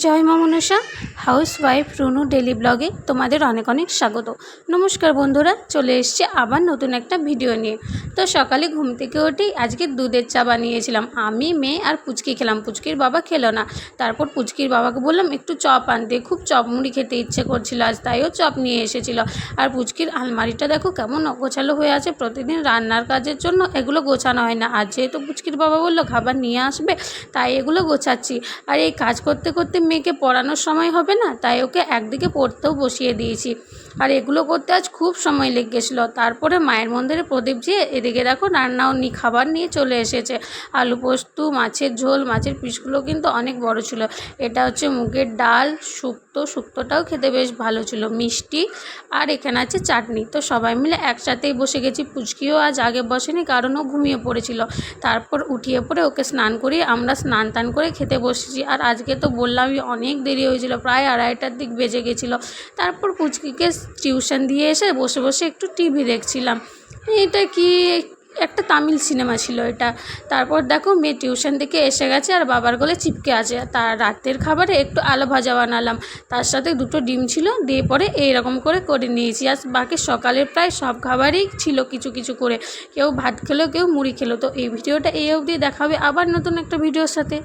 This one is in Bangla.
জয় মা মনসা হাউসওয়াইফ রুনু ডেলি ব্লগে তোমাদের অনেক অনেক স্বাগত। নমস্কার বন্ধুরা, চলে এসেছি আবার নতুন একটা ভিডিও নিয়ে। তো সকালে ঘুম থেকে উঠেই আজকে দুধের চা বানিয়েছিলাম। আমি, মেয়ে আর পুচকি খেলাম। পুচকির বাবা খেলো না। তারপর পুচকির বাবাকে বললাম একটু চপ আনতে, খুব চপ মুড়ি খেতে ইচ্ছে করছিল আজ, তাইও চপ নিয়ে এসেছিল। আর পুচকির আলমারিটা দেখো কেমন অগোছালো হয়ে আছে। প্রতিদিন রান্নার কাজের জন্য এগুলো গোছানো হয় না, আর যেহেতু পুচকির বাবা বললো খাবার নিয়ে আসবে, তাই এগুলো গোছাচ্ছি। আর এই কাজ করতে করতে মেয়েকে পড়ানোর সময় হবে না, তাই ওকে একদিকে পড়তেও বসিয়ে দিয়েছি। আর এগুলো করতে আজ খুব সময় লেগে গেছিলো। তারপরে মায়ের মন্দিরে প্রদীপ দিয়ে এদিকে দেখো রান্নাও খাবার নিয়ে চলে এসেছে। আলু পোস্ত, মাছের ঝোল, মাছের পিসগুলো কিন্তু অনেক বড় ছিল। এটা হচ্ছে মুগের ডাল, শুক্তোটাও খেতে বেশ ভালো ছিল, মিষ্টি, আর এখানে আছে চাটনি। তো সবাই মিলে একসাথেই বসে গেছি। পুচকিও আজ আগে বসেনি, কারণ ও ঘুমিয়ে পড়েছিল। তারপর উঠিয়ে পড়ে ওকে স্নান করিয়ে আমরা স্নান টান করে খেতে বসেছি। আর আজকে তো বললামই অনেক দেরি হয়েছিল, প্রায় 2:30টার দিক বেজে গেছিলো। তারপর পুচকিকে টিউশন দিয়ে এসে বসে বসে একটু টিভি দেখছিলাম। এটা কি একটা তামিল সিনেমা ছিল এটা। তারপর দেখো মেয়ে টিউশন থেকে এসে গেছে আর বাবার গলে চিপকে আছে। তার রাতের খাবারে একটু আলু ভাজা বানালাম, তার সাথে 2টো ডিম ছিল, দিয়ে পরে এইরকম করে নিয়েছি। আর বাকি সকালের প্রায় সব খাবারই ছিল কিছু কিছু করে, কেউ ভাত খেলো, কেউ মুড়ি খেলো। তো এই ভিডিওটা এই অবধি, দেখা হবে আবার নতুন একটা ভিডিওর সাথে।